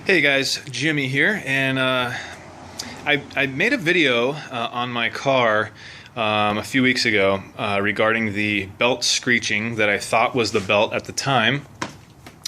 Hey guys, Jimmy here, and I made a video on my car a few weeks ago regarding the belt screeching that I thought was the belt at the time,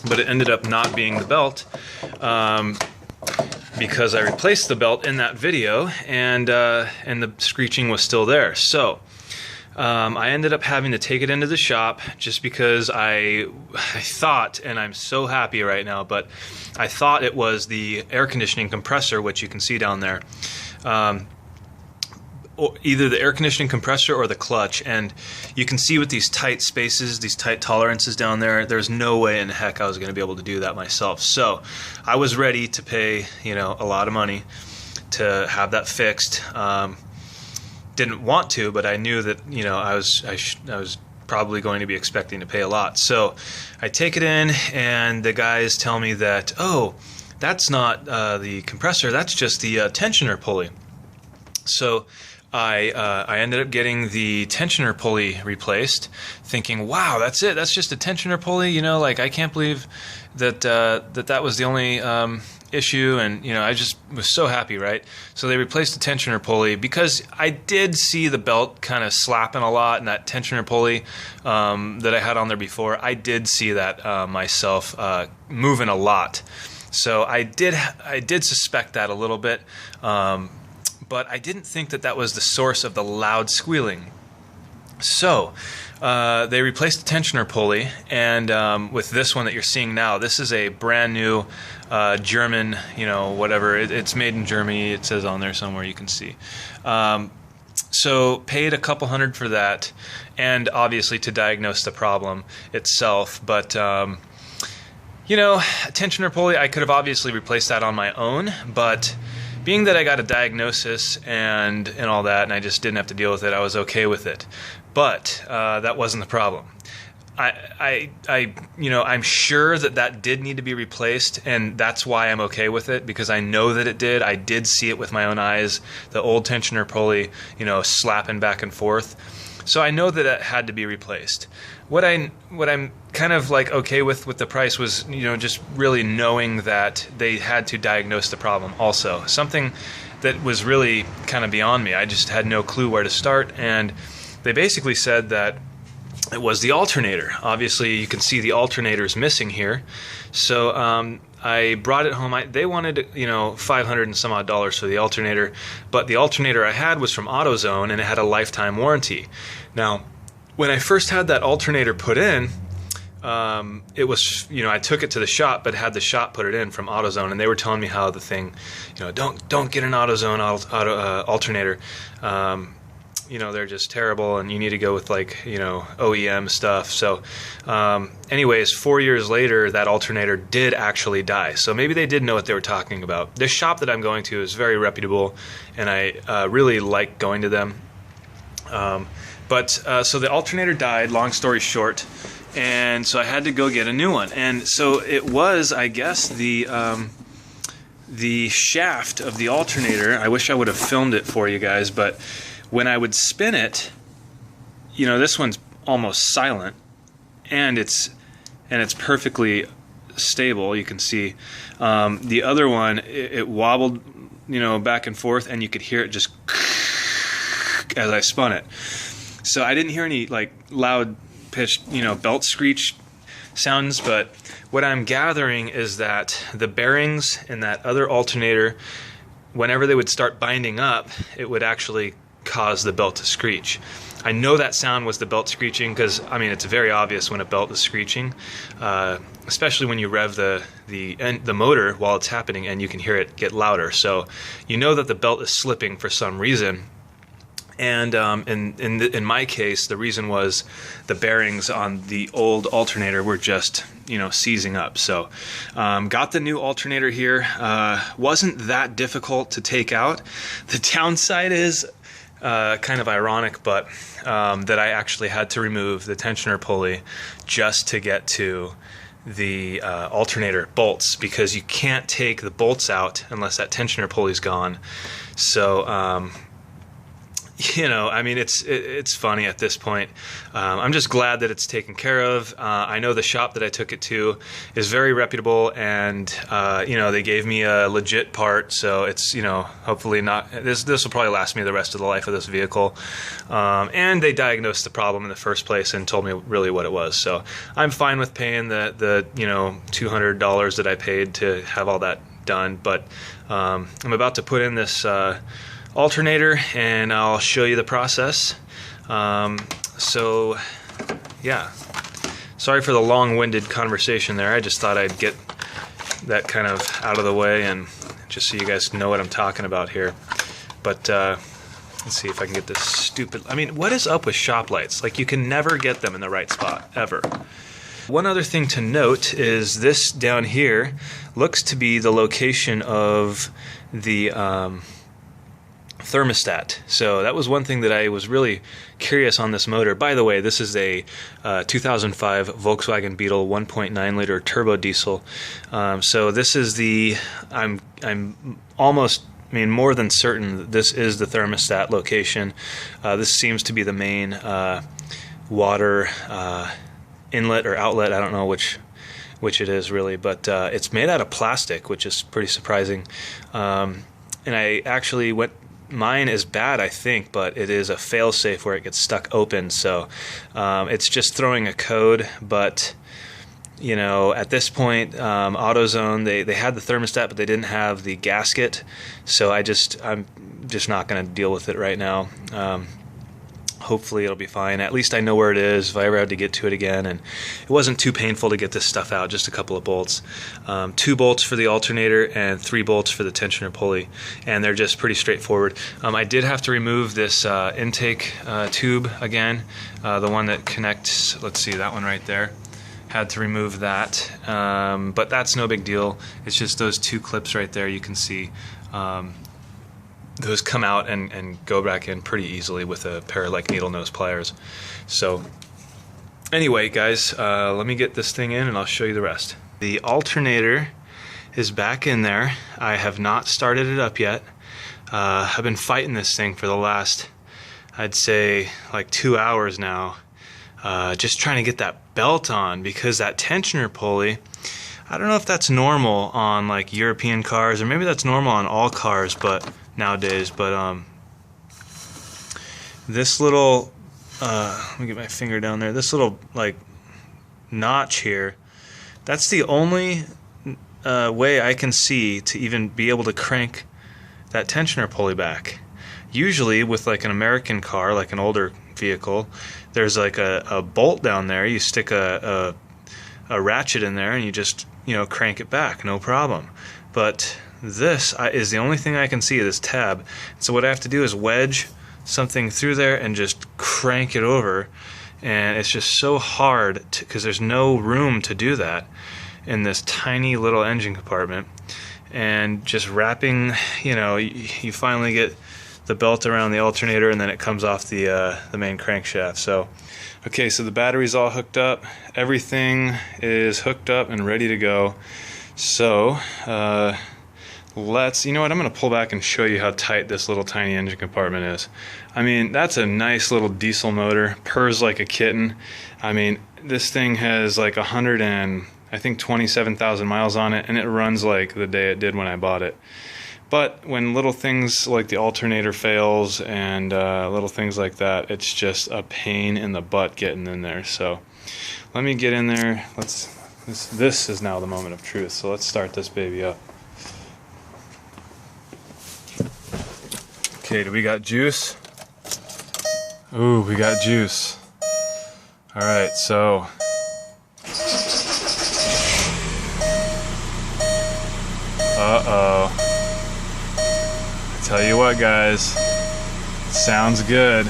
but it ended up not being the belt because I replaced the belt in that video, and the screeching was still there. So I ended up having to take it into the shop just because I thought, and I'm so happy right now, but I thought it was the air conditioning compressor, which you can see down there. Either the air conditioning compressor or the clutch, and you can see with these tight spaces, these tight tolerances down there, there's no way in heck I was going to be able to do that myself. So I was ready to pay, a lot of money to have that fixed. Didn't want to, but I knew that I was probably going to be expecting to pay a lot. So I take it in, and the guys tell me that, oh, that's not the compressor, that's just the tensioner pulley. So I ended up getting the tensioner pulley replaced, thinking, wow, that's it, that's just a tensioner pulley, I can't believe that that was the only issue, and I just was so happy, right? So they replaced the tensioner pulley because I did see the belt kind of slapping a lot, and that tensioner pulley that I had on there before, I did see that myself moving a lot. So I did suspect that a little bit, but I didn't think that that was the source of the loud squealing. So they replaced the tensioner pulley, and with this one that you're seeing now, this is a brand new German, whatever, it's made in Germany, it says on there somewhere, you can see. So paid a couple $100 for that, and obviously to diagnose the problem itself, but tensioner pulley, I could have obviously replaced that on my own, but being that I got a diagnosis and all that, and I just didn't have to deal with it, I was okay with it. But that wasn't the problem. I'm sure that did need to be replaced, and that's why I'm okay with it, because I know that it did. I did see it with my own eyes, the old tensioner pulley, slapping back and forth. So I know that it had to be replaced. What I'm kind of like okay with the price was, just really knowing that they had to diagnose the problem also. Something that was really kind of beyond me. I just had no clue where to start, and they basically said that it was the alternator. Obviously, you can see the alternator is missing here. So I brought it home. They wanted, $500 and some odd for the alternator, but the alternator I had was from AutoZone, and it had a lifetime warranty. Now, when I first had that alternator put in, it was, I took it to the shop, but had the shop put it in from AutoZone, and they were telling me how the thing, don't get an AutoZone alternator. They're just terrible, and you need to go with OEM stuff. So anyways, 4 years later, that alternator did actually die. So maybe they did know what they were talking about. This shop that I'm going to is very reputable, and I really like going to them. So the alternator died, long story short, and so I had to go get a new one. And so it was, I guess, the shaft of the alternator. I wish I would have filmed it for you guys, but when I would spin it, this one's almost silent, and it's perfectly stable. You can see the other one, it wobbled, back and forth, and you could hear it just as I spun it. So I didn't hear any loud pitched, belt screech sounds, but what I'm gathering is that the bearings in that other alternator, whenever they would start binding up, it would actually cause the belt to screech. I know that sound was the belt screeching because, it's very obvious when a belt is screeching, especially when you rev the motor while it's happening, and you can hear it get louder. So you know that the belt is slipping for some reason. And in my case, the reason was the bearings on the old alternator were just, seizing up. So got the new alternator here. Wasn't that difficult to take out. The downside is kind of ironic, but that I actually had to remove the tensioner pulley just to get to the alternator bolts, because you can't take the bolts out unless that tensioner pulley's gone. So you know, I mean, it's funny at this point. I'm just glad that it's taken care of. I know the shop that I took it to is very reputable, and you know, they gave me a legit part, so it's, you know, hopefully not. This will probably last me the rest of the life of this vehicle. And they diagnosed the problem in the first place and told me really what it was. So I'm fine with paying the you know, $200 that I paid to have all that done. But I'm about to put in this alternator, and I'll show you the process. So yeah, sorry for the long-winded conversation there. I just thought I'd get that kind of out of the way, and just so you guys know what I'm talking about here. But let's see if I can get this stupid, I mean, what is up with shop lights? Like, you can never get them in the right spot, ever. One other thing to note is this down here looks to be the location of the thermostat. So that was one thing that I was really curious on this motor. By the way, this is a 2005 Volkswagen Beetle 1.9 liter turbo diesel. So this is the, I'm almost, I mean, more than certain that this is the thermostat location. This seems to be the main water inlet or outlet. I don't know which it is really, but it's made out of plastic, which is pretty surprising. And I actually went, mine is bad, I think, but it is a fail-safe where it gets stuck open, so it's just throwing a code. But you know, at this point, AutoZone, they had the thermostat, but they didn't have the gasket, so I'm just not going to deal with it right now. Hopefully it'll be fine. At least I know where it is if I ever had to get to it again, and it wasn't too painful to get this stuff out, just a couple of bolts. 2 bolts for the alternator and 3 bolts for the tensioner pulley, and they're just pretty straightforward. I did have to remove this intake tube again, the one that connects, let's see, that one right there. Had to remove that, but that's no big deal. It's just those 2 clips right there. You can see those come out and go back in pretty easily with a pair of like needle nose pliers. So anyway, guys, let me get this thing in and I'll show you the rest. The alternator is back in there. I have not started it up yet. I've been fighting this thing for the last, I'd say, like 2 hours now, just trying to get that belt on, because that tensioner pulley, I don't know if that's normal on like European cars, or maybe that's normal on all cars, but nowadays, but this little let me get my finger down there, this little like notch here, that's the only way I can see to even be able to crank that tensioner pulley back. Usually with like an American car, like an older vehicle, there's like a bolt down there, you stick a ratchet in there and you just, you know, crank it back, no problem. But this is the only thing I can see, this tab. So what I have to do is wedge something through there and just crank it over, and it's just so hard because there's no room to do that in this tiny little engine compartment. And just wrapping, you know, you finally get the belt around the alternator, and then it comes off the main crankshaft. So okay, so the battery's all hooked up, everything is hooked up and ready to go. So you know what, I'm going to pull back and show you how tight this little tiny engine compartment is. I mean, that's a nice little diesel motor, purrs like a kitten. I mean, this thing has like 27,000 miles on it, and it runs like the day it did when I bought it. But when little things like the alternator fails and little things like that, it's just a pain in the butt getting in there. So let me get in there. This is now the moment of truth, so let's start this baby up. Okay, do we got juice? Ooh, we got juice. Alright, so uh-oh. I tell you what, guys, it sounds good.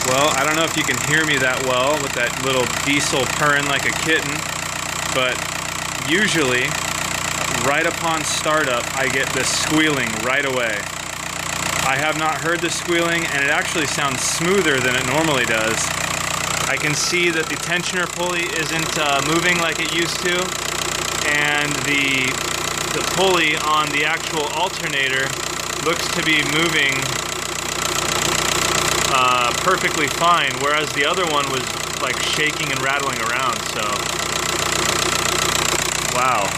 Well, I don't know if you can hear me that well with that little diesel purring like a kitten, but usually right upon startup I get this squealing right away. I have not heard the squealing, and it actually sounds smoother than it normally does. I can see that the tensioner pulley isn't moving like it used to, and the pulley on the actual alternator looks to be moving perfectly fine, whereas the other one was like shaking and rattling around. So wow,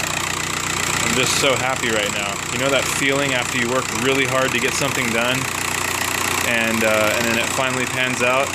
I'm just so happy right now. You know that feeling after you work really hard to get something done, and then it finally pans out?